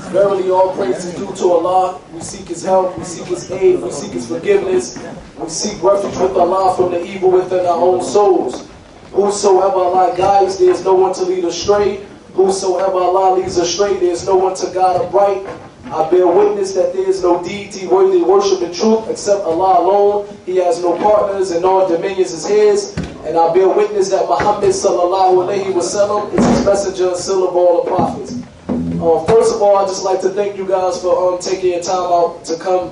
Verily all praise is due to Allah. We seek His help, we seek His aid, we seek His forgiveness. We seek refuge with Allah from the evil within our own souls. Whosoever Allah guides, there is no one to lead astray. Whosoever Allah leads astray, there is no one to guide upright. I bear witness that there is no deity worthy of worship and truth except Allah alone. He has no partners and all dominions is His. And I bear witness that Muhammad sallallahu alayhi wa sallam is His messenger and seal of all the prophets. First of all, I'd just like to thank you guys for taking your time out to come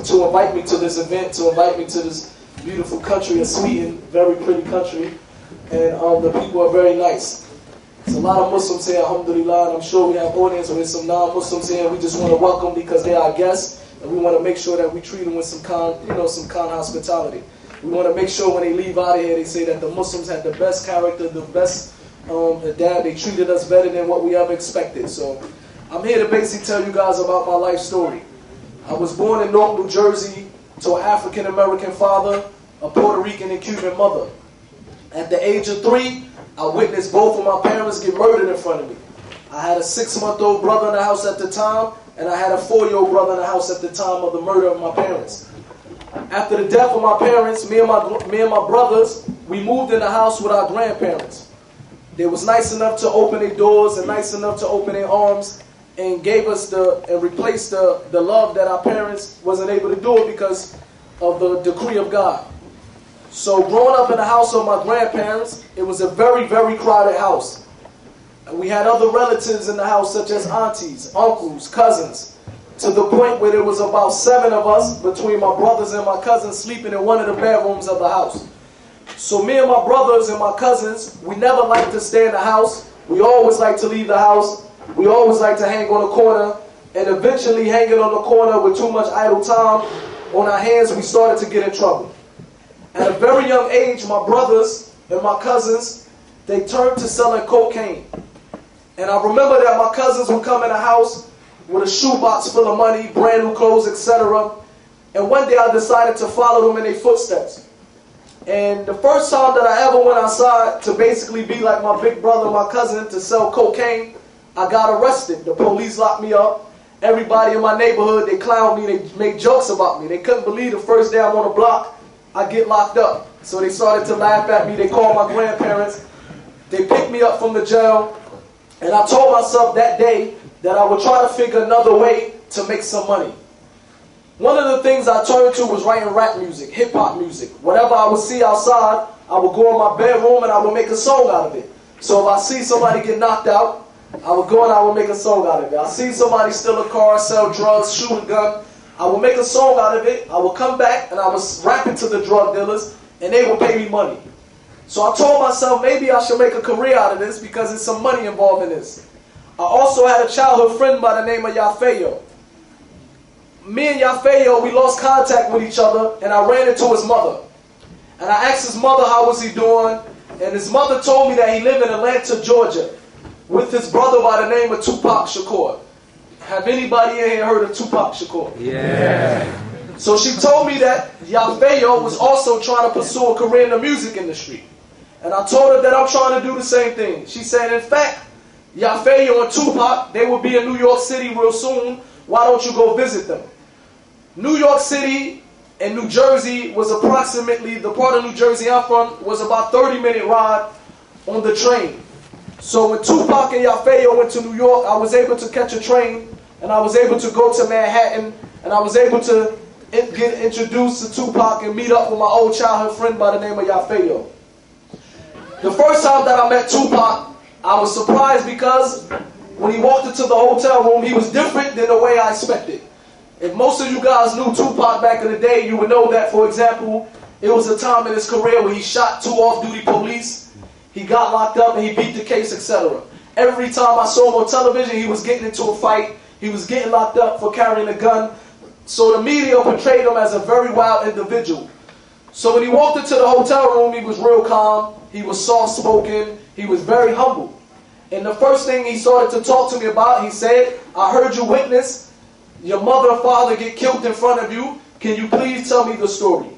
to invite me to this event, to invite me to this beautiful country of Sweden, very pretty country. And the people are very nice. There's a lot of Muslims here, alhamdulillah, and I'm sure we have audience with some non-Muslims here. We just want to welcome because they're our guests, and we want to make sure that we treat them with some kind hospitality. We want to make sure when they leave out of here, they say that the Muslims had the best character, the best dad. They treated us better than what we ever expected. So I'm here to basically tell you guys about my life story. I was born in Newark, New Jersey, to an African-American father, a Puerto Rican and Cuban mother. At the age of 3, I witnessed both of my parents get murdered in front of me. I had a 6-month-old brother in the house at the time, and I had a 4-year-old brother in the house at the time of the murder of my parents. After the death of my parents, me and my brothers, we moved in the house with our grandparents. They was nice enough to open their doors and nice enough to open their arms and gave us and replaced the love that our parents wasn't able to do it because of the decree of God. So growing up in the house of my grandparents, it was a very, very crowded house. And we had other relatives in the house such as aunties, uncles, cousins, to the point where there was about 7 of us between my brothers and my cousins sleeping in one of the bedrooms of the house. So me and my brothers and my cousins, we never liked to stay in the house. We always liked to leave the house. We always liked to hang on the corner. And eventually hanging on the corner with too much idle time on our hands, we started to get in trouble. At a very young age, my brothers and my cousins, they turned to selling cocaine. And I remember that my cousins would come in the house with a shoebox full of money, brand new clothes, etc. And one day I decided to follow them in their footsteps. And the first time that I ever went outside to basically be like my big brother, my cousin, to sell cocaine, I got arrested. The police locked me up. Everybody in my neighborhood, they clowned me, they made jokes about me. They couldn't believe the first day I'm on the block, I get locked up. So they started to laugh at me. They called my grandparents. They picked me up from the jail. And I told myself that day that I would try to figure another way to make some money. One of the things I turned to was writing rap music, hip-hop music. Whatever I would see outside, I would go in my bedroom and I would make a song out of it. So if I see somebody get knocked out, I would go and I would make a song out of it. I see somebody steal a car, sell drugs, shoot a gun, I would make a song out of it. I would come back and I was rapping to the drug dealers and they would pay me money. So I told myself maybe I should make a career out of this because there's some money involved in this. I also had a childhood friend by the name of Yafeo. Me and Yafeo, we lost contact with each other and I ran into his mother. And I asked his mother how was he doing, and his mother told me that he lived in Atlanta, Georgia with his brother by the name of Tupac Shakur. Have anybody in here heard of Tupac Shakur? Yeah. So she told me that Yafeo was also trying to pursue a career in the music industry. And I told her that I'm trying to do the same thing. She said, in fact, Yafeo and Tupac, they will be in New York City real soon. Why don't you go visit them? New York City and New Jersey was approximately, the part of New Jersey I'm from, was about 30-minute ride on the train. So when Tupac and Yafeo went to New York, I was able to catch a train and I was able to go to Manhattan and I was able to get introduced to Tupac and meet up with my old childhood friend by the name of Yafeo. The first time that I met Tupac, I was surprised because when he walked into the hotel room, he was different than the way I expected. If most of you guys knew Tupac back in the day, you would know that, for example, it was a time in his career where he shot 2 off-duty police, he got locked up and he beat the case, etc. Every time I saw him on television, he was getting into a fight, he was getting locked up for carrying a gun. So the media portrayed him as a very wild individual. So when he walked into the hotel room, he was real calm, he was soft-spoken, he was very humble. And the first thing he started to talk to me about, he said, I heard you witness your mother and father get killed in front of you. Can you please tell me the story?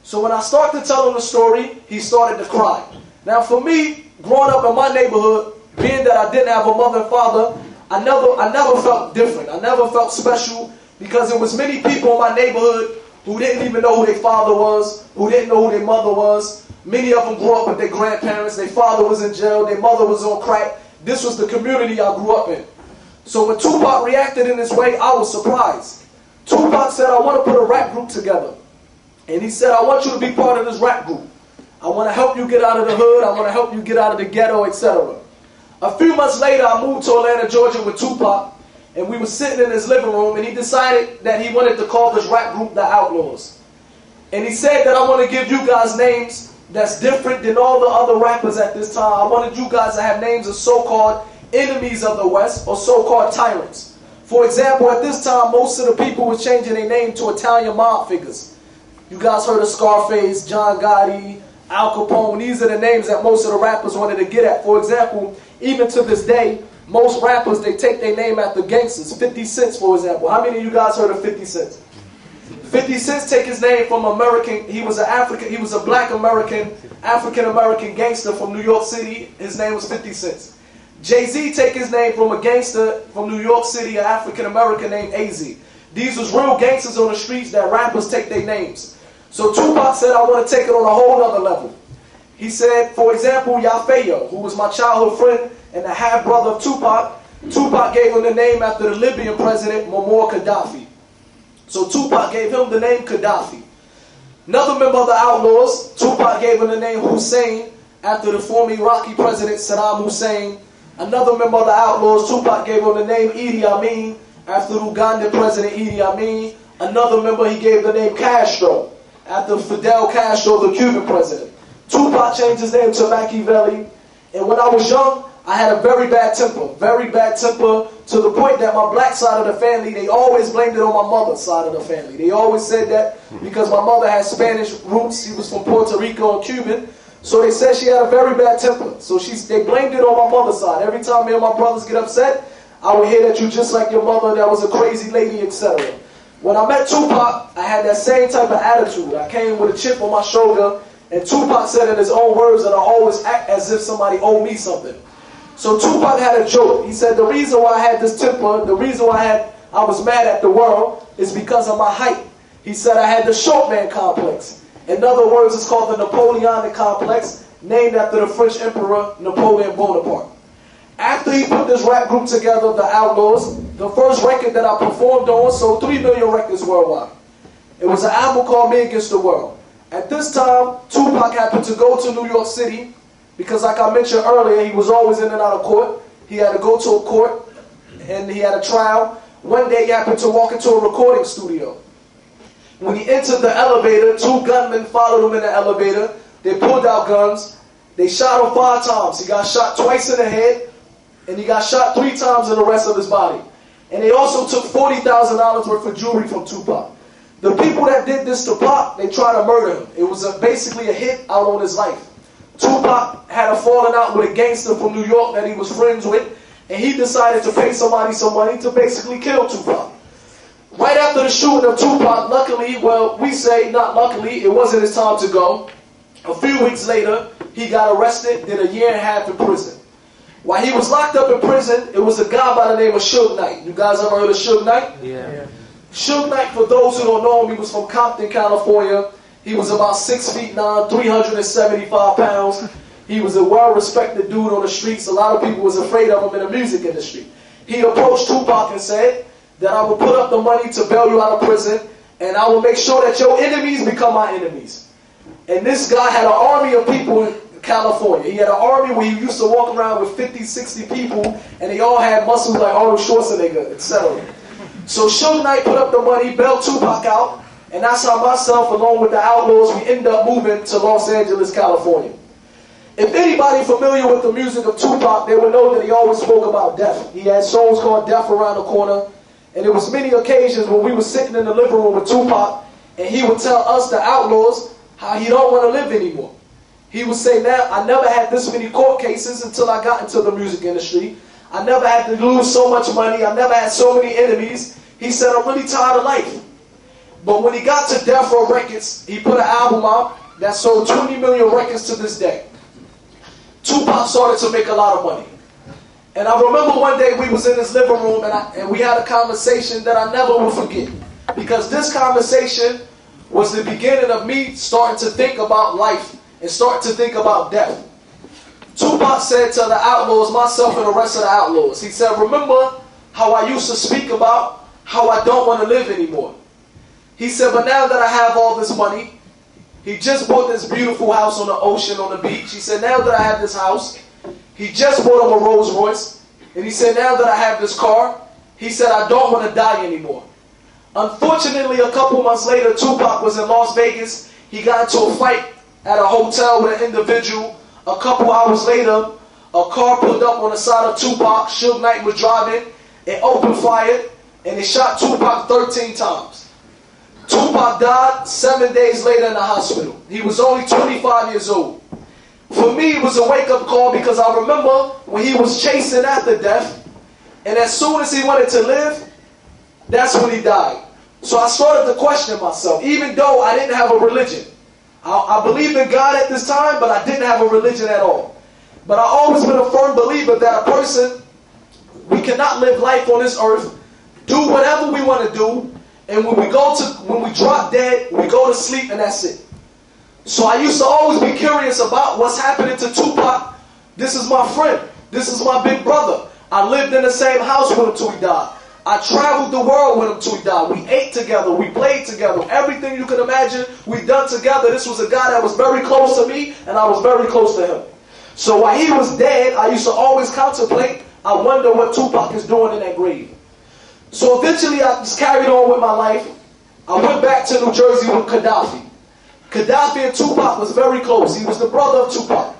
So when I started to tell him the story, he started to cry. Now for me, growing up in my neighborhood, being that I didn't have a mother and father, I never felt different. I never felt special because there was many people in my neighborhood who didn't even know who their father was, who didn't know who their mother was. Many of them grew up with their grandparents. Their father was in jail. Their mother was on crack. This was the community I grew up in. So when Tupac reacted in this way, I was surprised. Tupac said, I want to put a rap group together. And he said, I want you to be part of this rap group. I want to help you get out of the hood. I want to help you get out of the ghetto, etc. A few months later, I moved to Atlanta, Georgia with Tupac. And we were sitting in his living room. And he decided that he wanted to call this rap group The Outlaws. And he said that I want to give you guys names that's different than all the other rappers at this time. I wanted you guys to have names of so-called enemies of the West or so-called tyrants. For example, at this time, most of the people were changing their name to Italian mob figures. You guys heard of Scarface, John Gotti, Al Capone. These are the names that most of the rappers wanted to get at. For example, even to this day, most rappers, they take their name after gangsters. 50 Cent, for example. How many of you guys heard of 50 Cent? 50 Cent take his name from American. He was a black African-American gangster from New York City. His name was 50 Cent. Jay-Z take his name from a gangster from New York City, an African-American named AZ. These was real gangsters on the streets that rappers take their names. So Tupac said, I want to take it on a whole other level. He said, for example, Yafeyo, who was my childhood friend and the half-brother of Tupac, Tupac gave him the name after the Libyan president, Muammar Gaddafi. So Tupac gave him the name Gaddafi. Another member of the Outlaws, Tupac gave him the name Hussein after the former Iraqi president Saddam Hussein. Another member of the Outlaws, Tupac gave him the name Idi Amin after the Ugandan president Idi Amin. Another member, he gave the name Castro after Fidel Castro, the Cuban president. Tupac changed his name to Machiavelli. And when I was young, I had a very bad temper to the point that my black side of the family, they always blamed it on my mother's side of the family. They always said that because my mother had Spanish roots, she was from Puerto Rico and Cuban, so they said she had a very bad temper. So they blamed it on my mother's side. Every time me and my brothers get upset, I would hear that you just like your mother, that was a crazy lady, etc. When I met Tupac, I had that same type of attitude. I came with a chip on my shoulder, and Tupac said in his own words that I always act as if somebody owed me something. So Tupac had a joke. He said the reason why I had this temper, the reason why I was mad at the world is because of my height. He said I had the short man complex. In other words, it's called the Napoleonic complex, named after the French Emperor Napoleon Bonaparte. After he put this rap group together, the Outlaws, the first record that I performed on sold 3 million records worldwide. It was an album called Me Against the World. At this time, Tupac happened to go to New York City because, like I mentioned earlier, he was always in and out of court. He had to go to a court and he had a trial. One day he happened to walk into a recording studio. When he entered the elevator, 2 gunmen followed him in the elevator. They pulled out guns. They shot him 5 times. He got shot twice in the head, and he got shot 3 times in the rest of his body. And they also took $40,000 worth of jewelry from Tupac. The people that did this to Pac, they tried to murder him. It was basically a hit out on his life. Tupac had a falling out with a gangster from New York that he was friends with, and he decided to pay somebody some money to basically kill Tupac. Right after the shooting of Tupac, luckily, well, we say not luckily, it wasn't his time to go. A few weeks later, he got arrested, did a year and a half in prison. While he was locked up in prison, it was a guy by the name of Suge Knight. You guys ever heard of Suge Knight? Yeah. Suge Knight, for those who don't know him, he was from Compton, California. He was about 6'9", 375 pounds. He was a well-respected dude on the streets. A lot of people was afraid of him in the music industry. He approached Tupac and said that I will put up the money to bail you out of prison, and I will make sure that your enemies become my enemies. And this guy had an army of people in California. He had an army where he used to walk around with 50, 60 people, and they all had muscles like Arnold Schwarzenegger, etc. So Suge Knight put up the money, bailed Tupac out, and that's how myself, along with the Outlaws, we ended up moving to Los Angeles, California. If anybody familiar with the music of Tupac, they would know that he always spoke about death. He had songs called Death Around the Corner, and there was many occasions when we were sitting in the living room with Tupac, and he would tell us, the Outlaws, how he don't want to live anymore. He would say, now, I never had this many court cases until I got into the music industry. I never had to lose so much money. I never had so many enemies. He said, I'm really tired of life. But when he got to Death Row Records, he put an album out that sold 20 million records to this day. Tupac started to make a lot of money. And I remember one day we was in his living room and we had a conversation that I never will forget. Because this conversation was the beginning of me starting to think about life and starting to think about death. Tupac said to the Outlaws, myself and the rest of the Outlaws, he said, remember how I used to speak about how I don't want to live anymore. He said, but now that I have all this money, he just bought this beautiful house on the ocean, on the beach. He said, now that I have this house, he just bought him a Rolls Royce. And he said, now that I have this car, he said, I don't want to die anymore. Unfortunately, a couple months later, Tupac was in Las Vegas. He got into a fight at a hotel with an individual. A couple hours later, a car pulled up on the side of Tupac. Suge Knight was driving. It opened fire, and it shot Tupac 13 times. Tupac died 7 days later in the hospital. He was only 25 years old. For me, it was a wake-up call because I remember when he was chasing after death, and as soon as he wanted to live, that's when he died. So I started to question myself, even though I didn't have a religion. I believed in God at this time, but I didn't have a religion at all. But I always been a firm believer that a person, we cannot live life on this earth, do whatever we want to do, and when we drop dead, we go to sleep and that's it. So I used to always be curious about what's happening to Tupac. This is my friend. This is my big brother. I lived in the same house with him till he died. I traveled the world with him till he died. We ate together. We played together. Everything you can imagine, we done together. This was a guy that was very close to me, and I was very close to him. So while he was dead, I used to always contemplate, I wonder what Tupac is doing in that grave. So eventually I just carried on with my life. I went back to New Jersey with Gaddafi. Gaddafi and Tupac was very close. He was the brother of Tupac.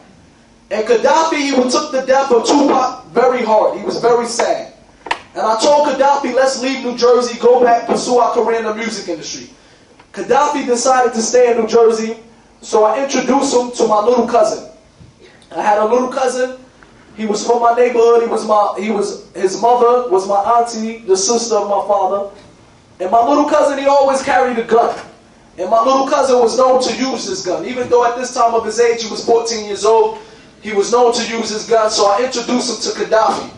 And Gaddafi, he took the death of Tupac very hard. He was very sad. And I told Gaddafi, let's leave New Jersey, go back, pursue our career in the music industry. Gaddafi decided to stay in New Jersey, so I introduced him to my little cousin. I had a little cousin. He was from my neighborhood. His mother was my auntie, the sister of my father. And my little cousin, he always carried a gun. And my little cousin was known to use his gun. Even though at this time of his age, he was 14 years old, he was known to use his gun. So I introduced him to Gaddafi.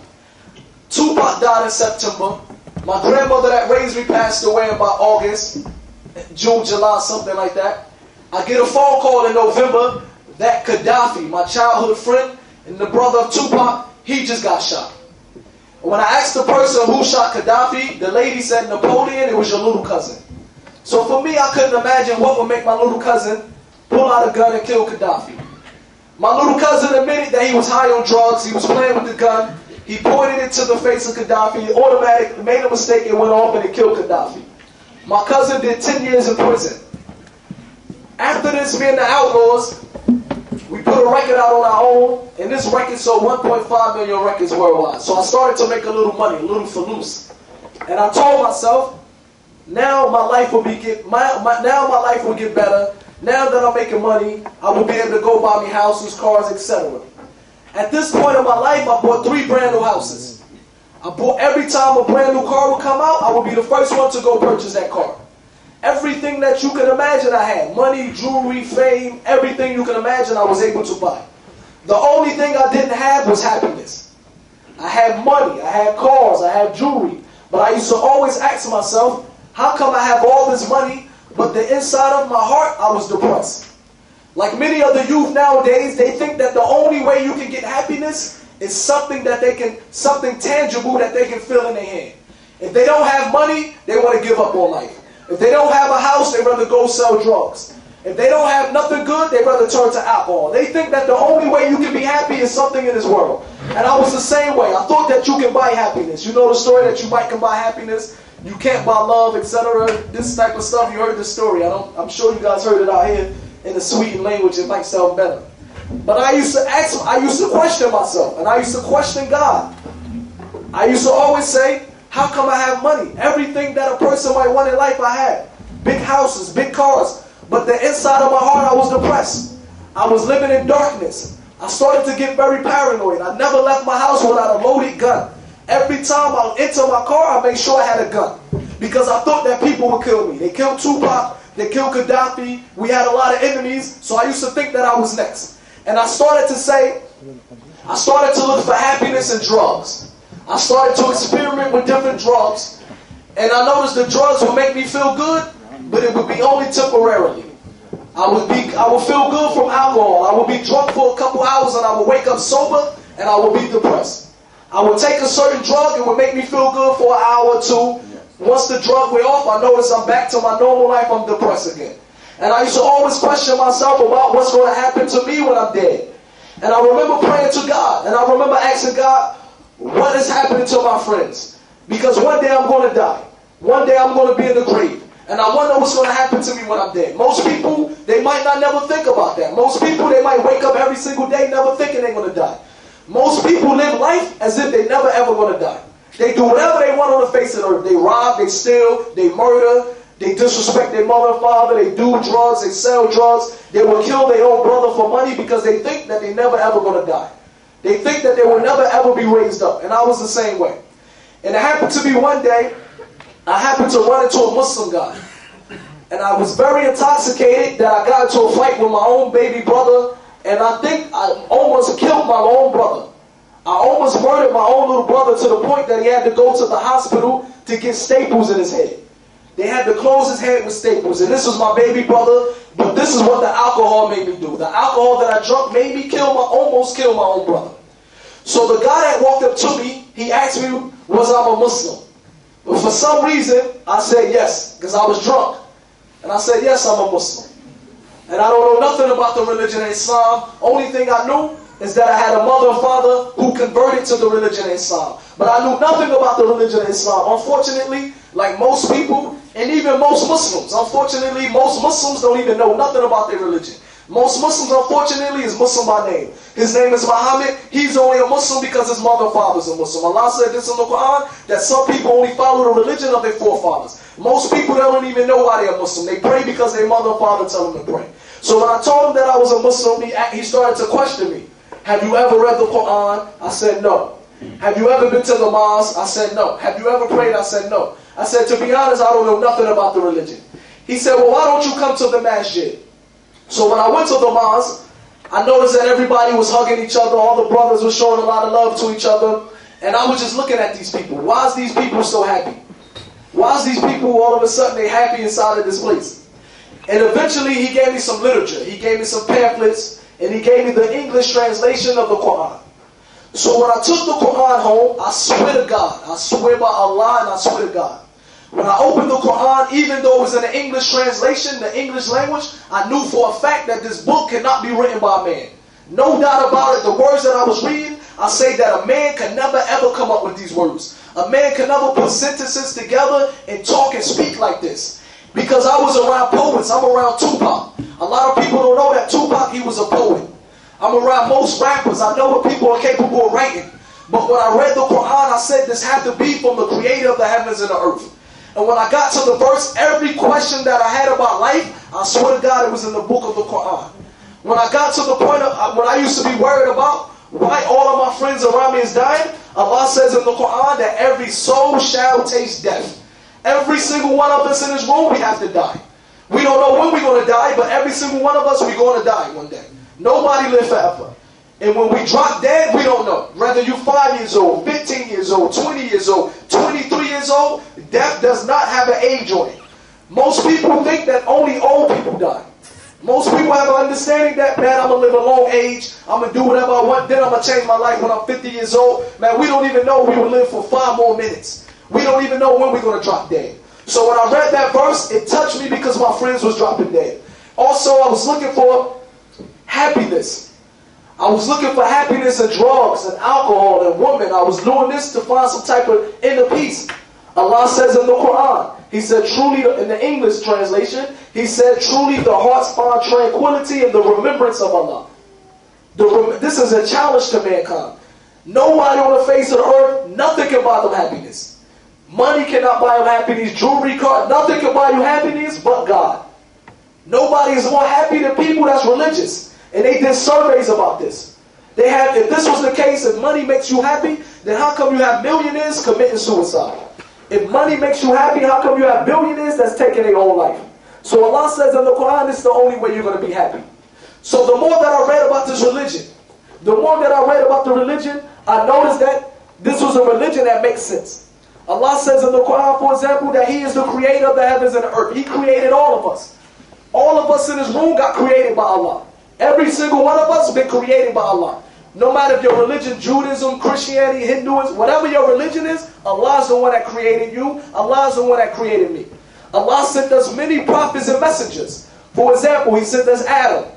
Tupac died in September. My grandmother that raised me passed away in about August, June, July, something like that. I get a phone call in November that Gaddafi, my childhood friend and the brother of Tupac, he just got shot. When I asked the person who shot Gaddafi, the lady said, Napoleon, it was your little cousin. So for me, I couldn't imagine what would make my little cousin pull out a gun and kill Gaddafi. My little cousin admitted that he was high on drugs, he was playing with the gun, he pointed it to the face of Gaddafi, automatic, made a mistake, it went off and it killed Gaddafi. My cousin did 10 years in prison. After this, me and the Outlaws, we put a record out on our own, and this record sold 1.5 million records worldwide. So I started to make a little money, a little loose. And I told myself, now my life will get better. Now that I'm making money, I will be able to go buy me houses, cars, etc. At this point in my life, I bought 3 brand new houses. Every time a brand new car would come out, I would be the first one to go purchase that car. Everything that you can imagine I had. Money, jewelry, fame, everything you can imagine I was able to buy. The only thing I didn't have was happiness. I had money, I had cars, I had jewelry. But I used to always ask myself, how come I have all this money, but the inside of my heart, I was depressed? Like many of the youth nowadays, they think that the only way you can get happiness is something tangible that they can feel in their hand. If they don't have money, they want to give up on life. If they don't have a house, they'd rather go sell drugs. If they don't have nothing good, they'd rather turn to alcohol. They think that the only way you can be happy is something in this world. And I was the same way. I thought that you can buy happiness. You know the story that you can buy happiness, you can't buy love, etc. This type of stuff, you heard this story. I'm sure you guys heard it out here in the Sweden language. It might sound better. But I used to question myself, and I used to question God. I used to always say, how come I have money? Everything that a person might want in life I had. Big houses, big cars. But the inside of my heart, I was depressed. I was living in darkness. I started to get very paranoid. I never left my house without a loaded gun. Every time I enter my car, I made sure I had a gun. Because I thought that people would kill me. They killed Tupac. They killed Gaddafi. We had a lot of enemies. So I used to think that I was next. And I started to say, I started to look for happiness in drugs. I started to experiment with different drugs. And I noticed the drugs would make me feel good, but it would be only temporarily. I would feel good from alcohol. I would be drunk for a couple hours and I would wake up sober and I would be depressed. I would take a certain drug, it would make me feel good for an hour or two. Once the drug went off, I noticed I'm back to my normal life, I'm depressed again. And I used to always question myself about what's going to happen to me when I'm dead. And I remember praying to God, and I remember asking God, what is happening to my friends? Because one day I'm going to die. One day I'm going to be in the grave. And I wonder what's going to happen to me when I'm dead. Most people, they might not never think about that. Most people, they might wake up every single day never thinking they're going to die. Most people live life as if they never ever going to die. They do whatever they want on the face of the earth. They rob, they steal, they murder, they disrespect their mother and father, they do drugs, they sell drugs. They will kill their own brother for money because they think that they never ever going to die. They think that they will never ever be raised up. And I was the same way. And it happened to me one day, I happened to run into a Muslim guy. And I was very intoxicated that I got into a fight with my own baby brother. And I think I almost killed my own brother. I almost murdered my own little brother to the point that he had to go to the hospital to get staples in his head. They had to close his head with staples. And this was my baby brother. But this is what the alcohol made me do. The alcohol that I drank made me almost kill my own brother. So the guy that walked up to me, he asked me, was I a Muslim? But for some reason, I said yes, because I was drunk. And I said, yes, I'm a Muslim. And I don't know nothing about the religion of Islam. Only thing I knew is that I had a mother and father who converted to the religion of Islam. But I knew nothing about the religion of Islam. Unfortunately, like most people, and even most Muslims, unfortunately, most Muslims don't even know nothing about their religion. Most Muslims, unfortunately, is Muslim by name. His name is Muhammad. He's only a Muslim because his mother and father is a Muslim. Allah said this in the Quran, that some people only follow the religion of their forefathers. Most people, they don't even know why they are Muslim. They pray because their mother and father tell them to pray. So when I told him that I was a Muslim, he started to question me. Have you ever read the Quran? I said no. Have you ever been to the mosque? I said no. Have you ever prayed? I said no. I said, to be honest, I don't know nothing about the religion. He said, well, why don't you come to the masjid? So when I went to the mosque, I noticed that everybody was hugging each other. All the brothers were showing a lot of love to each other. And I was just looking at these people. Why is these people so happy? Why is these people all of a sudden they happy inside of this place? And eventually he gave me some literature. He gave me some pamphlets. And he gave me the English translation of the Quran. So when I took the Quran home, I swear to God, I swear by Allah and I swear to God, when I opened the Quran, even though it was in the English translation, the English language, I knew for a fact that this book cannot be written by a man. No doubt about it. The words that I was reading, I say that a man can never ever come up with these words. A man can never put sentences together and talk and speak like this. Because I was around poets. I'm around Tupac. A lot of people don't know that Tupac, he was a poet. I'm around most rappers. I know what people are capable of writing. But when I read the Quran, I said this had to be from the creator of the heavens and the earth. And when I got to the verse, every question that I had about life, I swear to God, it was in the book of the Quran. When I got to the point of when I used to be worried about why all of my friends around me is dying, Allah says in the Quran that every soul shall taste death. Every single one of us in this room, we have to die. We don't know when we're going to die, but every single one of us, we're going to die one day. Nobody lives forever. And when we drop dead, we don't know. Whether you're 5 years old, 15 years old, 20 years old, 23 years old, death does not have an age on it. Most people think that only old people die. Most people have an understanding that, man, I'm going to live a long age. I'm going to do whatever I want. Then I'm going to change my life when I'm 50 years old. Man, we don't even know we will live for 5 more minutes. We don't even know when we're going to drop dead. So when I read that verse, it touched me because my friends was dropping dead. Also, I was looking for happiness. I was looking for happiness in drugs and alcohol and women. I was doing this to find some type of inner peace. Allah says in the Quran, He said, truly, in the English translation, He said, truly the hearts find tranquility in the remembrance of Allah. This is a challenge to mankind. Nobody on the face of the earth, nothing can buy them happiness. Money cannot buy you happiness, jewelry, car, nothing can buy you happiness but God. Nobody is more happy than people that's religious. And they did surveys about this. They have, if this was the case, if money makes you happy, then how come you have millionaires committing suicide? If money makes you happy, how come you have billionaires that's taking their own life? So Allah says in the Quran, this is the only way you're going to be happy. So the more that I read about this religion, the more that I read about the religion, I noticed that this was a religion that makes sense. Allah says in the Quran, for example, that He is the creator of the heavens and the earth. He created all of us. All of us in this room got created by Allah. Every single one of us been created by Allah. No matter if your religion, Judaism, Christianity, Hinduism, whatever your religion is, Allah is the one that created you. Allah is the one that created me. Allah sent us many prophets and messengers. For example, He sent us Adam.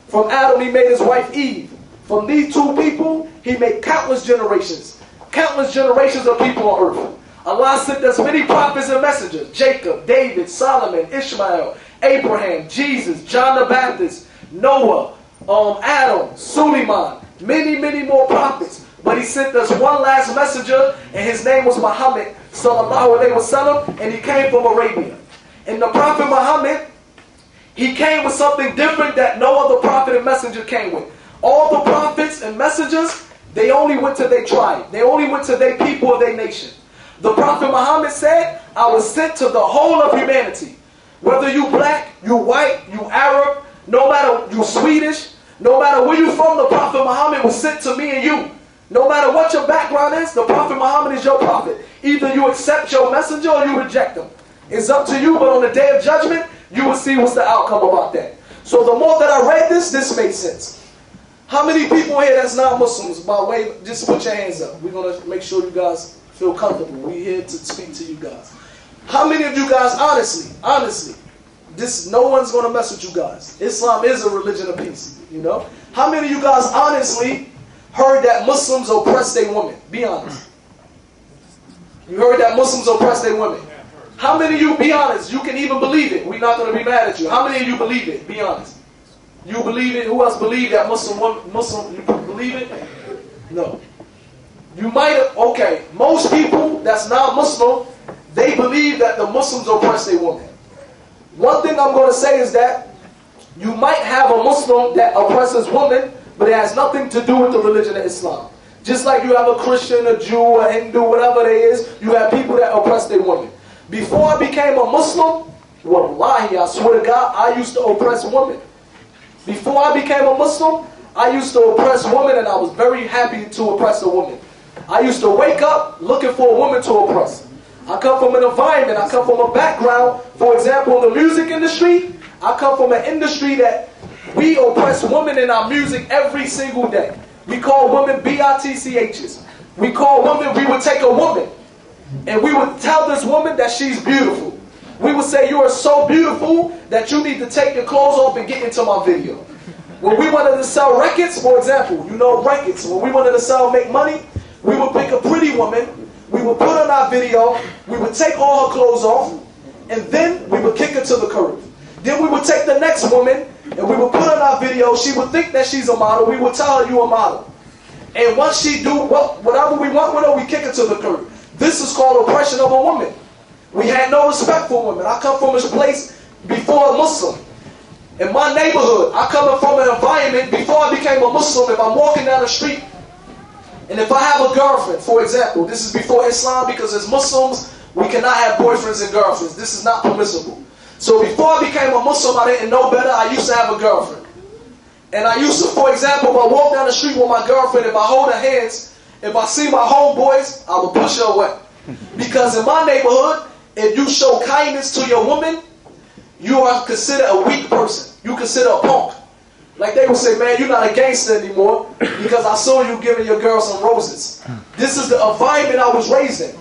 From Adam, He made his wife Eve. From these two people, He made countless generations of people on earth. Allah sent us many prophets and messengers. Jacob, David, Solomon, Ishmael, Abraham, Jesus, John the Baptist, Noah, Adam, Suleiman, many more prophets. But He sent us one last messenger, and his name was Muhammad sallallahu alaihi wasallam, and he came from Arabia. And the Prophet Muhammad, he came with something different that no other prophet and messenger came with. All the prophets and messengers, they only went to their tribe. They only went to their people or their nation. The Prophet Muhammad said, I was sent to the whole of humanity. Whether you black, you white, you Arab, no matter you Swedish, no matter where you from, the Prophet Muhammad was sent to me and you. No matter what your background is, the Prophet Muhammad is your prophet. Either you accept your messenger or you reject him. It's up to you, but on the day of judgment, you will see what's the outcome about that. So the more that I read this made sense. How many people here that's not Muslims? By way, just put your hands up. We're going to make sure you guys feel comfortable. We're here to speak to you guys. How many of you guys, honestly, no one's going to mess with you guys. Islam is a religion of peace, you know. How many of you guys honestly heard that Muslims oppress their women? Be honest. You heard that Muslims oppress their women. How many of you, be honest, you can even believe it? We're not going to be mad at you. How many of you believe it? Be honest. You believe it? Who else believe that Muslim, you believe it? No. You might have, okay, most people that's not Muslim, they believe that the Muslims oppress their women. One thing I'm going to say is that you might have a Muslim that oppresses women, but it has nothing to do with the religion of Islam. Just like you have a Christian, a Jew, a Hindu, whatever it is, you have people that oppress their women. Before I became a Muslim, wallahi, I swear to God, I used to oppress women. Before I became a Muslim, I used to oppress women, and I was very happy to oppress a woman. I used to wake up looking for a woman to oppress. I come from an environment, I come from a background, for example, in the music industry, I come from an industry that we oppress women in our music every single day. We call women BITCHs. We would take a woman, and we would tell this woman that she's beautiful. We would say, you are so beautiful that you need to take your clothes off and get into my video. When we wanted to sell records, for example, you know records. When we wanted to make money, we would pick a pretty woman, we would put on our video, we would take all her clothes off, and then we would kick her to the curb. Then we would take the next woman, and we would put on our video, she would think that she's a model, we would tell her you a model. And once she do whatever we want with her, we kick her to the curb. This is called oppression of a woman. We had no respect for women. I come from a place before a Muslim. In my neighborhood, I come from an environment before I became a Muslim. If I'm walking down the street, and if I have a girlfriend, for example, this is before Islam, because as Muslims, we cannot have boyfriends and girlfriends. This is not permissible. So before I became a Muslim, I didn't know better. I used to have a girlfriend. And I used to, for example, if I walk down the street with my girlfriend, if I hold her hands, if I see my homeboys, I will push her away. Because in my neighborhood, if you show kindness to your woman, you are considered a weak person. You consider a punk. Like they would say, man, you're not a gangster anymore because I saw you giving your girl some roses. This is the environment I was raised in.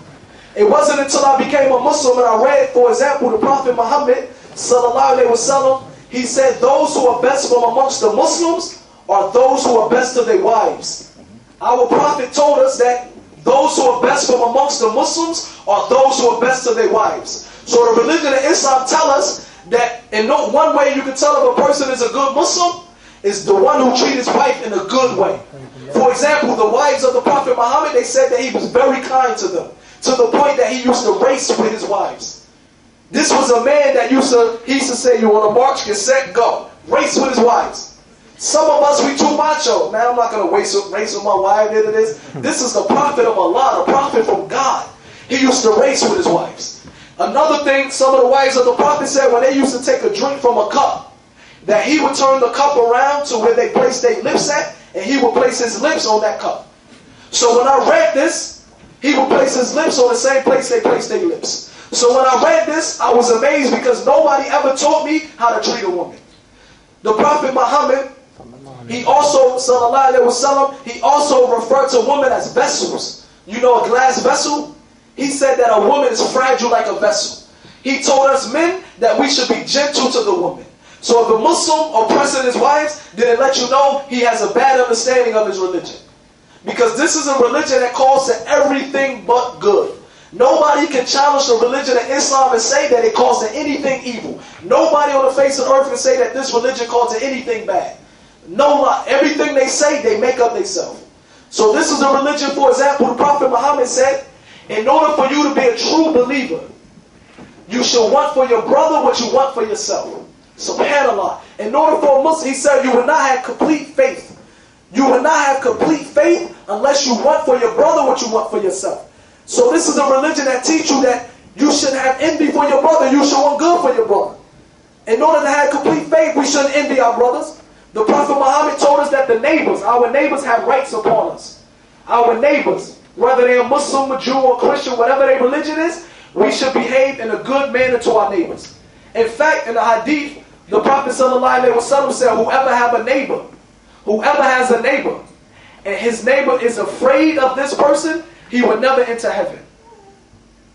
It wasn't until I became a Muslim and I read, for example, the Prophet Muhammad sallallahu alaihi wasallam. He said, those who are best from amongst the Muslims are those who are best to their wives. Our Prophet told us that those who are best from amongst the Muslims are those who are best to their wives. So the religion of Islam tell us that in one way you can tell if a person is a good Muslim is the one who treats his wife in a good way. For example, the wives of the Prophet Muhammad, they said that he was very kind to them, to the point that he used to race with his wives. This was a man that he used to say, you want to march, get set, go. Race with his wives. Some of us, we too macho. Man, I'm not going to race with my wife. This is the prophet of Allah, the prophet from God. He used to race with his wives. Another thing, some of the wives of the prophet said when they used to take a drink from a cup, that he would turn the cup around to where they placed their lips at, and he would place his lips on that cup. So when I read this, he would place his lips on the same place they place their lips. So when I read this, I was amazed because nobody ever taught me how to treat a woman. The Prophet Muhammad, he also, sallallahu alaihi wasallam, he also referred to women as vessels. You know a glass vessel? He said that a woman is fragile like a vessel. He told us men that we should be gentle to the woman. So if a Muslim oppressing his wives, then it let you know he has a bad understanding of his religion. Because this is a religion that calls to everything but good. Nobody can challenge the religion of Islam and say that it calls to anything evil. Nobody on the face of the earth can say that this religion calls to anything bad. No lie. Everything they say, they make up themselves. So this is a religion, for example, the Prophet Muhammad said, in order for you to be a true believer, you should want for your brother what you want for yourself. SubhanAllah. In order for a Muslim, he said, you will not have complete faith. You will not have complete faith unless you want for your brother what you want for yourself. So this is a religion that teaches you that you shouldn't have envy for your brother. You should want good for your brother. In order to have complete faith, we shouldn't envy our brothers. The Prophet Muhammad told us that our neighbors have rights upon us. Our neighbors, whether they are Muslim, a Jew, or Christian, whatever their religion is, we should behave in a good manner to our neighbors. In fact, in the hadith, the Prophet ﷺ said, whoever has a neighbor, and his neighbor is afraid of this person, he will never enter heaven.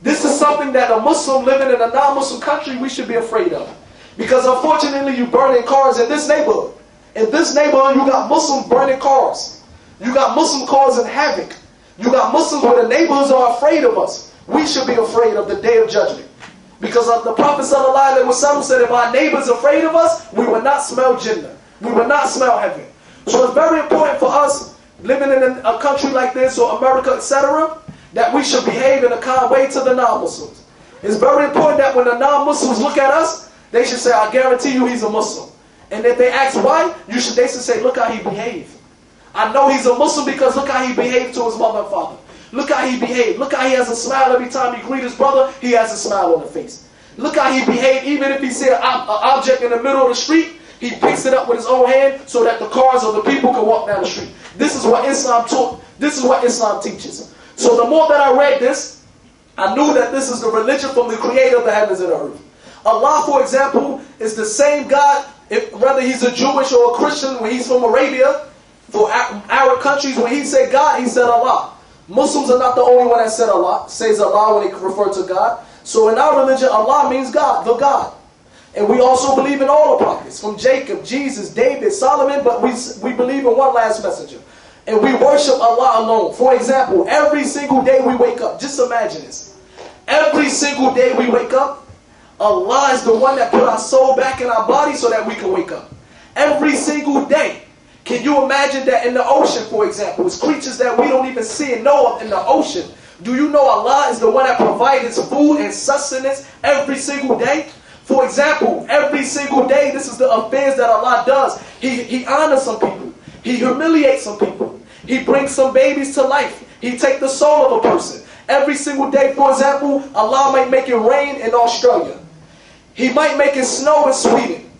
This is something that a Muslim living in a non-Muslim country, we should be afraid of. Because unfortunately, you burning cars in this neighborhood. In this neighborhood, you got Muslims burning cars. You got Muslim causing havoc. You got Muslims where the neighborhoods are afraid of us. We should be afraid of the day of judgment. Because the Prophet ﷺ said, if our neighbors are afraid of us, we will not smell Jannah. We will not smell heaven. So it's very important for us, living in a country like this, or America, etc., that we should behave in a kind way to the non-Muslims. It's very important that when the non-Muslims look at us, they should say, I guarantee you he's a Muslim. And if they ask why, they should say, look how he behaved. I know he's a Muslim because look how he behaved to his mother and father. Look how he behaved. Look how he has a smile every time he greets his brother. He has a smile on the face. Look how he behaved. Even if he sees an object in the middle of the street, he picks it up with his own hand so that the cars or the people can walk down the street. This is what Islam taught. This is what Islam teaches. So the more that I read this, I knew that this is the religion from the creator of the heavens and the earth. Allah, for example, is the same God, whether he's a Jewish or a Christian, when he's from Arabia, for Arab countries, when he said God, he said Allah. Muslims are not the only one that says Allah when they refer to God. So in our religion, Allah means God, the God. And we also believe in all the prophets, from Jacob, Jesus, David, Solomon, but we believe in one last messenger. And we worship Allah alone. For example, every single day we wake up, just imagine this. Every single day we wake up, Allah is the one that put our soul back in our body so that we can wake up. Every single day. Can you imagine that in the ocean, for example, it's creatures that we don't even see and know of in the ocean. Do you know Allah is the one that provides food and sustenance every single day? For example, every single day, this is the affairs that Allah does. He honors some people. He humiliates some people. He brings some babies to life. He takes the soul of a person. Every single day, for example, Allah might make it rain in Australia. He might make it snow in Sweden.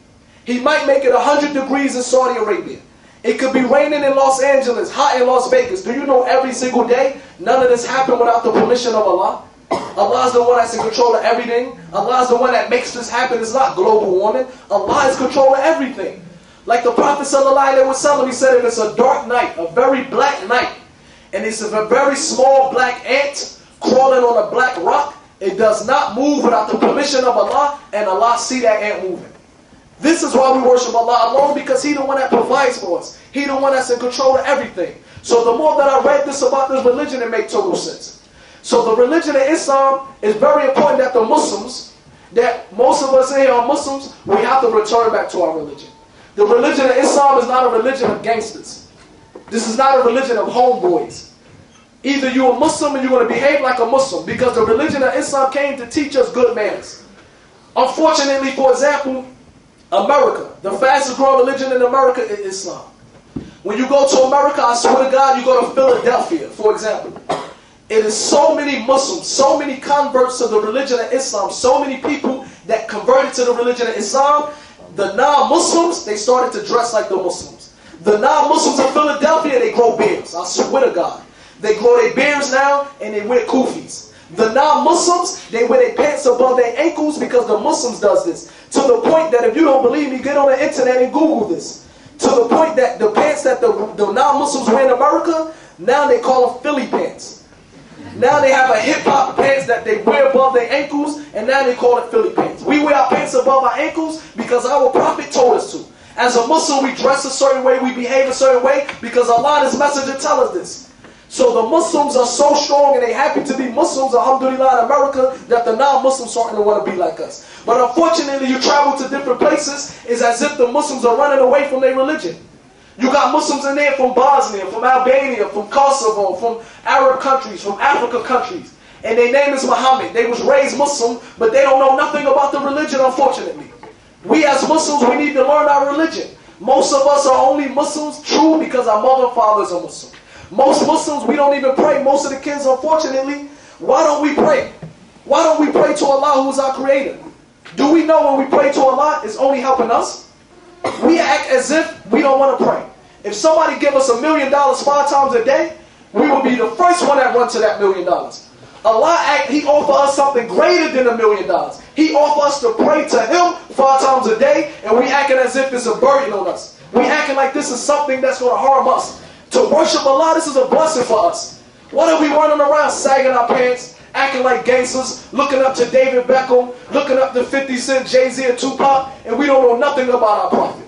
He might make it 100 degrees in Saudi Arabia. It could be raining in Los Angeles, hot in Las Vegas. Do you know every single day, none of this happened without the permission of Allah? Allah is the one that's in control of everything. Allah is the one that makes this happen. It's not global warming. Allah is controlling everything. Like the Prophet ﷺ, he said, if it's a dark night, a very black night, and it's a very small black ant crawling on a black rock, it does not move without the permission of Allah, and Allah see that ant moving. This is why we worship Allah alone, because He's the one that provides for us. He's the one that's in control of everything. So the more that I read this about this religion, it made total sense. So the religion of Islam is very important that the Muslims, that most of us here are Muslims, we have to return back to our religion. The religion of Islam is not a religion of gangsters. This is not a religion of homeboys. Either you're a Muslim and you're going to behave like a Muslim, because the religion of Islam came to teach us good manners. Unfortunately, for example, America, the fastest growing religion in America is Islam. When you go to America, I swear to God, you go to Philadelphia, for example. It is so many Muslims, so many converts to the religion of Islam, so many people that converted to the religion of Islam. The non-Muslims, they started to dress like the Muslims. The non-Muslims of Philadelphia, they grow beards. I swear to God. They grow their beards now and they wear kufis. The non-Muslims, they wear their pants above their ankles because the Muslims does this. To the point that if you don't believe me, get on the internet and Google this. To the point that the pants that the non-Muslims wear in America, now they call them Philly pants. Now they have a hip-hop pants that they wear above their ankles, and now they call it Philly pants. We wear our pants above our ankles because our Prophet told us to. As a Muslim, we dress a certain way, we behave a certain way, because Allah and His Messenger tell us this. So the Muslims are so strong and they happy to be Muslims, alhamdulillah, in America, that the non-Muslims starting to want to be like us. But unfortunately, you travel to different places, it's as if the Muslims are running away from their religion. You got Muslims in there from Bosnia, from Albania, from Kosovo, from Arab countries, from Africa countries. And their name is Muhammad. They was raised Muslim, but they don't know nothing about the religion, unfortunately. We as Muslims, we need to learn our religion. Most of us are only Muslims true because our mother and fathers are Muslim. Most Muslims, we don't even pray. Most of the kids, unfortunately, why don't we pray? Why don't we pray to Allah who is our creator? Do we know when we pray to Allah, it's only helping us? We act as if we don't want to pray. If somebody give us $1 million 5 times a day, we will be the first one that run to that $1 million. Allah, He offer us something greater than $1 million. He offer us to pray to Him 5 times a day, and we acting as if it's a burden on us. We acting like this is something that's going to harm us. To worship Allah, this is a blessing for us. What are we running around sagging our pants, acting like gangsters, looking up to David Beckham, looking up to 50 Cent, Jay-Z, and Tupac, and we don't know nothing about our Prophet?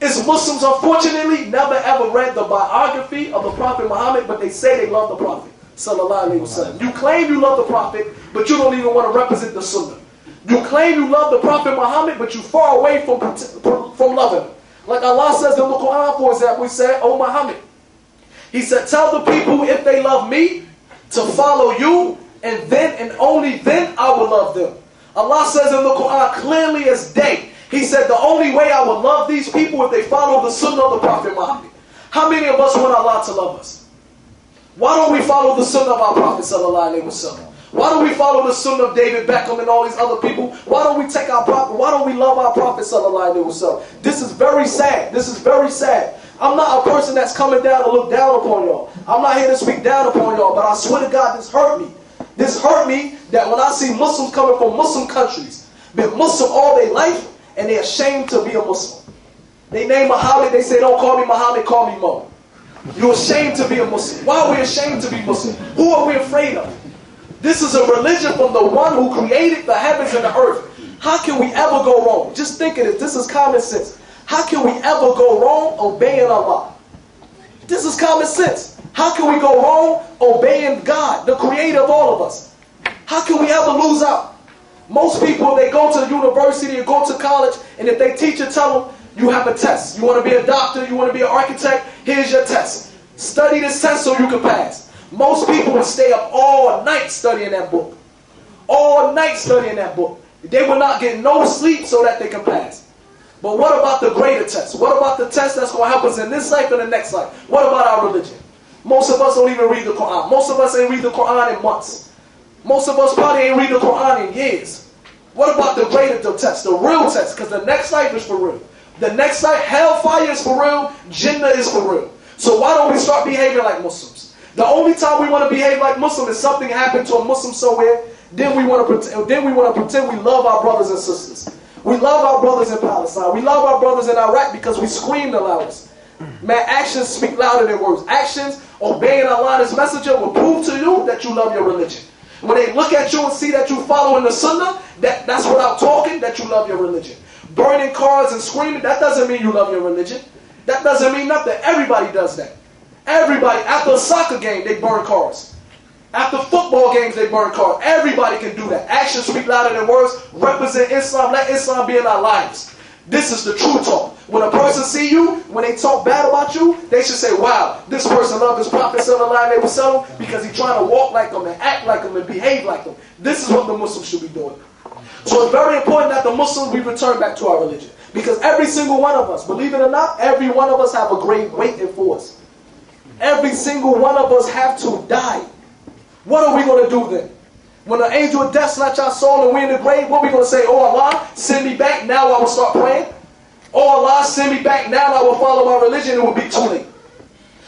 It's Muslims, unfortunately, never ever read the biography of the Prophet Muhammad, but they say they love the Prophet, sallallahu alaihi wasallam. You claim you love the Prophet, but you don't even want to represent the Sunnah. You claim you love the Prophet Muhammad, but you far away from loving him. Like Allah says in the Quran, for example, He said, "O Muhammad," He said, "Tell the people if they love me to follow you, and then and only then I will love them." Allah says in the Quran clearly as day, He said the only way I will love these people if they follow the Sunnah of the Prophet Muhammad. How many of us want Allah to love us? Why don't we follow the Sunnah of our Prophet sallallahu alaihi wasallam? Why don't we follow the Sunnah of David Beckham and all these other people? Why don't we take our Prophet? Why don't we love our Prophet sallallahu alaihi wasallam? This is very sad. This is very sad. I'm not a person that's coming down to look down upon y'all. I'm not here to speak down upon y'all, but I swear to God, this hurt me. This hurt me that when I see Muslims coming from Muslim countries, been Muslim all their life, and they're ashamed to be a Muslim. They name Muhammad, they say, "Don't call me Muhammad, call me Mo." You're ashamed to be a Muslim. Why are we ashamed to be Muslim? Who are we afraid of? This is a religion from the one who created the heavens and the earth. How can we ever go wrong? Just think of it. This is common sense. How can we ever go wrong obeying Allah? This is common sense. How can we go wrong obeying God, the creator of all of us? How can we ever lose out? Most people, they go to the university or go to college, and if their teacher tell them, you have a test. You want to be a doctor, you want to be an architect, here's your test. Study this test so you can pass. Most people will stay up all night studying that book. All night studying that book. They will not get no sleep so that they can pass. But what about the greater test? What about the test that's going to help us in this life and the next life? What about our religion? Most of us don't even read the Quran. Most of us ain't read the Quran in months. Most of us probably ain't read the Quran in years. What about the greater test, the real test? Because the next life is for real. The next life, hellfire is for real, Jannah is for real. So why don't we start behaving like Muslims? The only time we want to behave like Muslims is something happened to a Muslim somewhere. Then we want to pretend we love our brothers and sisters. We love our brothers in Palestine. We love our brothers in Iraq because we scream the loudest. Man, actions speak louder than words. Actions, obeying Allah and His Messenger, will prove to you that you love your religion. When they look at you and see that you following the Sunnah, that's without talking, that you love your religion. Burning cars and screaming, that doesn't mean you love your religion. That doesn't mean nothing. Everybody does that. Everybody, after a soccer game, they burn cars. After football games, they burn cars. Everybody can do that. Actions speak louder than words. Represent Islam. Let Islam be in our lives. This is the true talk. When a person see you, when they talk bad about you, they should say, wow, this person loves his Prophet sallallahu alaihi wasallam because he's trying to walk like him and act like him and behave like him. This is what the Muslims should be doing. So it's very important that the Muslims, we return back to our religion. Because every single one of us, believe it or not, every one of us have a great weight in for us. Every single one of us have to die. What are we going to do then? When the angel of death snatch our soul and we're in the grave, what are we going to say? Oh Allah, send me back, now I will start praying? Oh Allah, send me back now, I will follow my religion, it will be too late.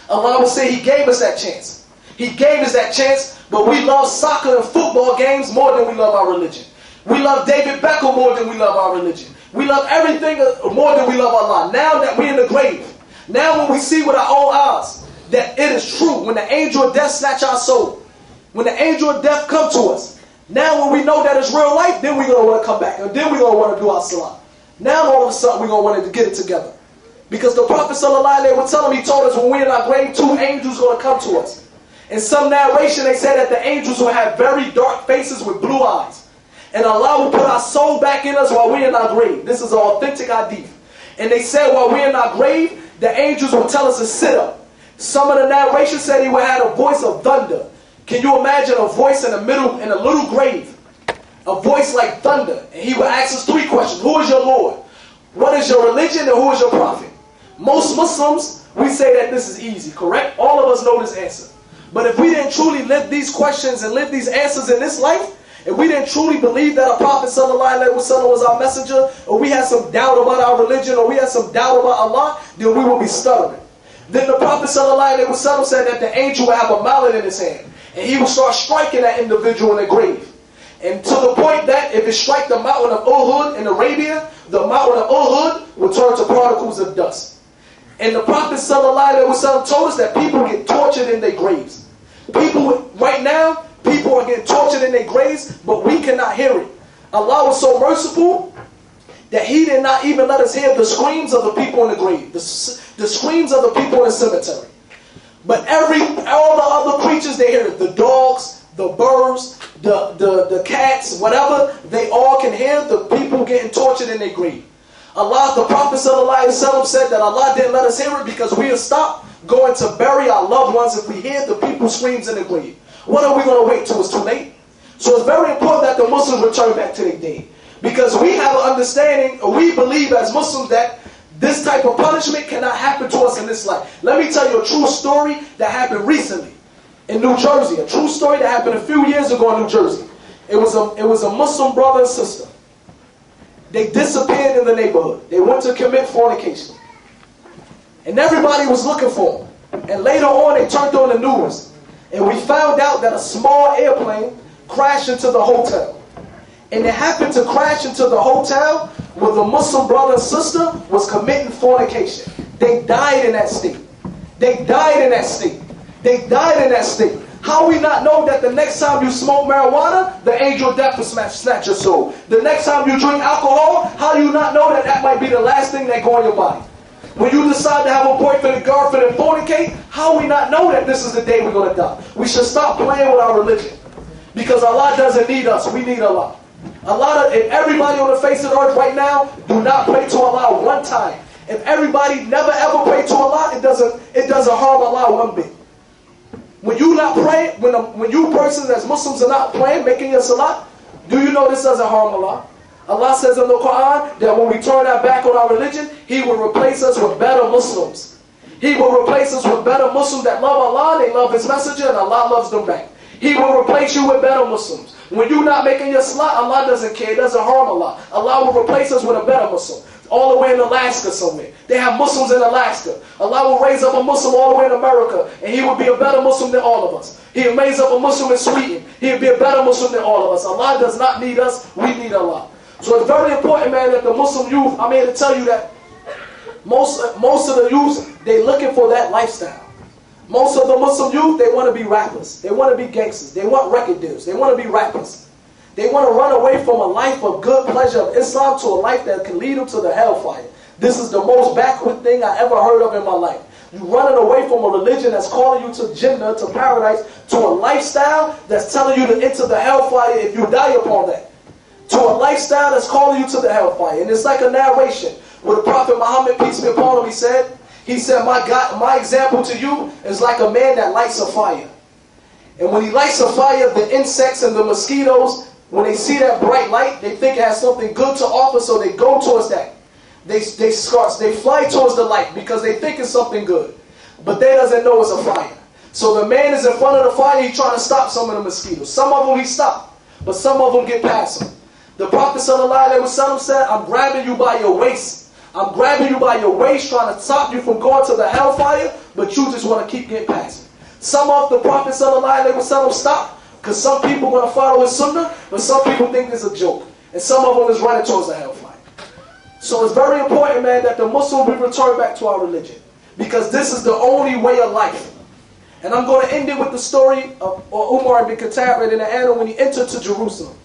Allah will say He gave us that chance. He gave us that chance, but we love soccer and football games more than we love our religion. We love David Beckham more than we love our religion. We love everything more than we love Allah. Now that we're in the grave, now when we see with our own eyes that it is true, when the angel of death snatch our soul, when the angel of death come to us, now when we know that it's real life, then we're going to want to come back, and then we're going to want to do our salah. Now all of a sudden we're going to want to get it together. Because the Prophet ﷺ, he told us when we're in our grave, 2 angels going to come to us. In some narration they said that the angels will have very dark faces with blue eyes. And Allah will put our soul back in us while we're in our grave. This is an authentic hadith. And they said while we're in our grave, the angels will tell us to sit up. Some of the narration said he would have a voice of thunder. Can you imagine a voice in a little grave? A voice like thunder. And he would ask us 3 questions. Who is your Lord? What is your religion? And who is your prophet? Most Muslims, we say that this is easy, correct? All of us know this answer. But if we didn't truly live these questions and live these answers in this life, if we didn't truly believe that a Prophet ﷺ was our messenger, or we had some doubt about our religion, or we had some doubt about Allah, then we would be stuttering. Then the Prophet ﷺ said that the angel would have a mallet in his hand, and he would start striking that individual in the grave. And to the point that if it struck the mountain of Uhud in Arabia, the mountain of Uhud would turn to particles of dust. And the Prophet ﷺ told us that people get tortured in their graves. People, right now, people are getting tortured in their graves, but we cannot hear it. Allah was so merciful that He did not even let us hear the screams of the people in the grave, the screams of the people in the cemetery. But all the other creatures, they hear it. The dogs, the birds, the cats, whatever, they all can hear the people getting tortured in their grave. Allah, the Prophet ﷺ said that Allah didn't let us hear it because we will stop going to bury our loved ones if we hear the people screams in the grave. What are we going to wait till it's too late? So it's very important that the Muslims return back to their day. Because we have an understanding, or we believe as Muslims that this type of punishment cannot happen to us in this life. Let me tell you a true story that happened recently in New Jersey. A true story that happened a few years ago in New Jersey. It was a Muslim brother and sister. They disappeared in the neighborhood. They went to commit fornication. And everybody was looking for them. And later on they turned on the news. And we found out that a small airplane crashed into the hotel. And it happened to crash into the hotel where the Muslim brother and sister was committing fornication. They died in that state. They died in that state. They died in that state. How we not know that the next time you smoke marijuana, the angel of death will snatch your soul? The next time you drink alcohol, how do you not know that that might be the last thing that go in your body? When you decide to have a boyfriend and girlfriend and fornicate, how we not know that this is the day we're going to die? We should stop playing with our religion. Because Allah doesn't need us, we need Allah. If everybody on the face of the earth right now do not pray to Allah one time, if everybody never ever pray to Allah, it doesn't harm Allah one bit. When you not praying, when you persons as Muslims are not praying, making your salah, do you know this doesn't harm Allah? Allah says in the Quran that when we turn our back on our religion, He will replace us with better Muslims. He will replace us with better Muslims that love Allah, they love His messenger, and Allah loves them back. He will replace you with better Muslims. When you're not making your salah, Allah doesn't care. It doesn't harm Allah. Allah will replace us with a better Muslim. All the way in Alaska somewhere. They have Muslims in Alaska. Allah will raise up a Muslim all the way in America, and he will be a better Muslim than all of us. He'll raise up a Muslim in Sweden. He'll be a better Muslim than all of us. Allah does not need us. We need Allah. So it's very important, man, that the Muslim youth, I'm here to tell you that most of the youth, they're looking for that lifestyle. Most of the Muslim youth, they want to be rappers. They want to be gangsters. They want record deals. They want to be rappers. They want to run away from a life of good pleasure of Islam to a life that can lead them to the hellfire. This is the most backward thing I ever heard of in my life. You're running away from a religion that's calling you to Jannah, to paradise, to a lifestyle that's telling you to enter the hellfire if you die upon that. To a lifestyle that's calling you to the hellfire. And it's like a narration where the Prophet Muhammad, peace be upon him, he said, my example to you is like a man that lights a fire. And when he lights a fire, the insects and the mosquitoes, when they see that bright light, they think it has something good to offer, so they go towards that. They fly towards the light because they think it's something good. But they doesn't know it's a fire. So the man is in front of the fire, he's trying to stop some of the mosquitoes. Some of them he stopped, but some of them get past him. The Prophet ﷺ said, I'm grabbing you by your waist. I'm grabbing you by your waist, trying to stop you from going to the hellfire, but you just want to keep getting past it. Some of the prophets of the lie, they will tell them stop, because some people want to follow his sunnah, but some people think it's a joke. And some of them is running towards the hellfire. So it's very important, man, that the Muslim, we return back to our religion. Because this is the only way of life. And I'm going to end it with the story of Umar ibn Khattab in the end when he entered to Jerusalem.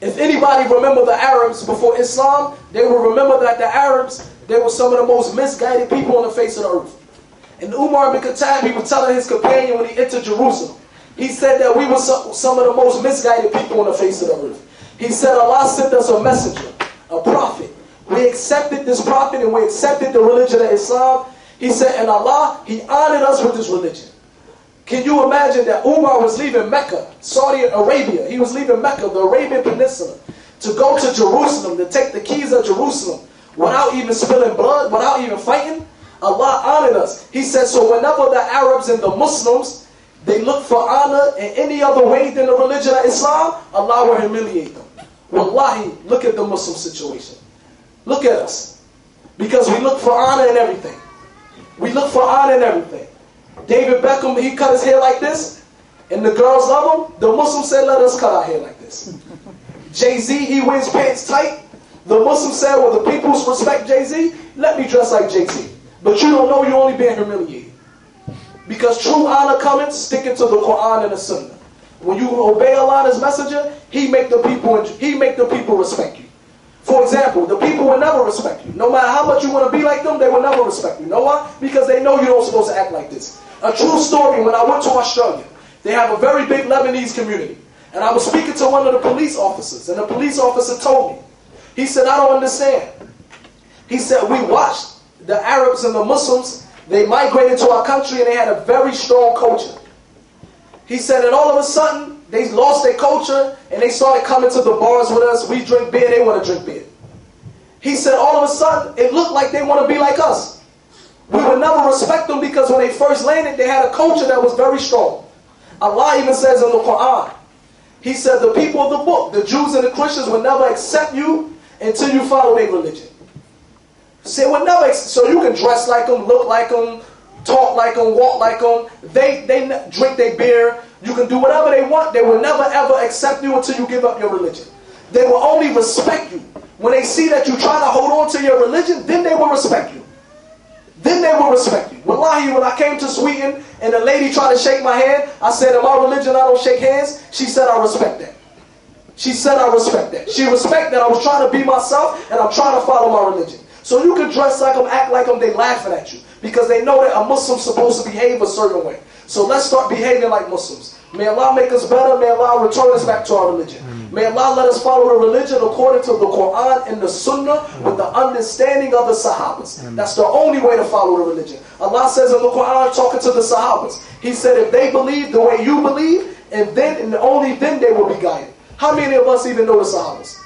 If anybody remember the Arabs before Islam, they will remember that the Arabs, they were some of the most misguided people on the face of the earth. And Umar ibn Khattab, he was telling his companion when he entered Jerusalem, he said that we were some of the most misguided people on the face of the earth. He said Allah sent us a messenger, a prophet. We accepted this prophet and we accepted the religion of Islam. He said, and Allah, He honored us with this religion. Can you imagine that Umar was leaving Mecca, Saudi Arabia. He was leaving Mecca, the Arabian Peninsula, to go to Jerusalem, to take the keys of Jerusalem, without even spilling blood, without even fighting. Allah honored us. He said, so whenever the Arabs and the Muslims, they look for honor in any other way than the religion of Islam, Allah will humiliate them. Wallahi, look at the Muslim situation. Look at us. Because we look for honor in everything. We look for honor in everything. David Beckham, he cut his hair like this, and the girls love him. The Muslims said, let us cut our hair like this. Jay-Z, he wears pants tight. The Muslims said, well, the people respect Jay-Z, let me dress like Jay-Z. But you don't know you're only being humiliated. Because true honor coming, sticking to the Quran and the Sunnah. When you obey Allah and His Messenger, He make the people respect you. For example, the people will never respect you. No matter how much you want to be like them, they will never respect you. You know why? Because they know you're not supposed to act like this. A true story, when I went to Australia, they have a very big Lebanese community. And I was speaking to one of the police officers, and the police officer told me, he said, I don't understand. He said, we watched the Arabs and the Muslims, they migrated to our country and they had a very strong culture. He said, and all of a sudden, they lost their culture and they started coming to the bars with us. We drink beer, they want to drink beer. He said, all of a sudden, it looked like they want to be like us. We would never respect them because when they first landed, they had a culture that was very strong. Allah even says in the Quran, He said, the people of the book, the Jews and the Christians, will never accept you until you follow their religion. So you can dress like them, look like them, talk like them, walk like them. They drink their beer. You can do whatever they want. They will never ever accept you until you give up your religion. They will only respect you. When they see that you try to hold on to your religion, then they will respect you. Then they will respect you. Wallahi, when I came to Sweden and the lady tried to shake my hand, I said, in my religion I don't shake hands. She said, I respect that. She said, I respect that. She respected that I was trying to be myself and I'm trying to follow my religion. So you can dress like them, act like them, they laughing at you. Because they know that a Muslim's supposed to behave a certain way. So let's start behaving like Muslims. May Allah make us better. May Allah return us back to our religion. May Allah let us follow the religion according to the Quran and the Sunnah with the understanding of the Sahabas. That's the only way to follow the religion. Allah says in the Quran, talking to the Sahabas, He said, if they believe the way you believe, and only then they will be guided. How many of us even know the Sahabas?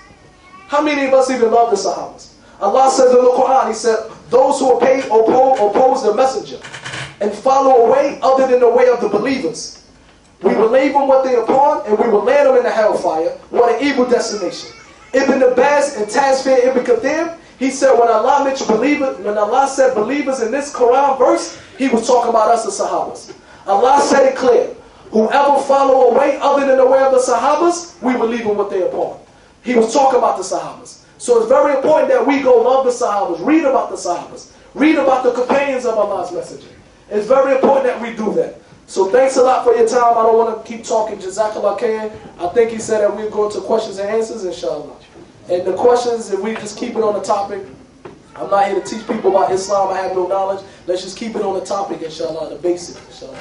How many of us even love the Sahabas? Allah says in the Quran, He said, those who oppose the messenger and follow a way other than the way of the believers, we will leave them what they are upon and we will land them in the hellfire. What an evil destination. Ibn Abbas and Tazfir Ibn Kathir, he said when Allah mentioned believers, when Allah said believers in this Quran verse, He was talking about us, the Sahabas. Allah said it clear. Whoever follow a way other than the way of the Sahabas, we will leave them what they are upon. He was talking about the Sahabas. So it's very important that we go love the Sahabas, read about the Sahabas, read about the companions of Allah's Messenger. It's very important that we do that. So thanks a lot for your time. I don't want to keep talking. Jazakallah khair. I think he said that we're going to questions and answers, inshallah. And the questions, if we just keep it on the topic, I'm not here to teach people about Islam. I have no knowledge. Let's just keep it on the topic, inshallah, the basic, inshallah.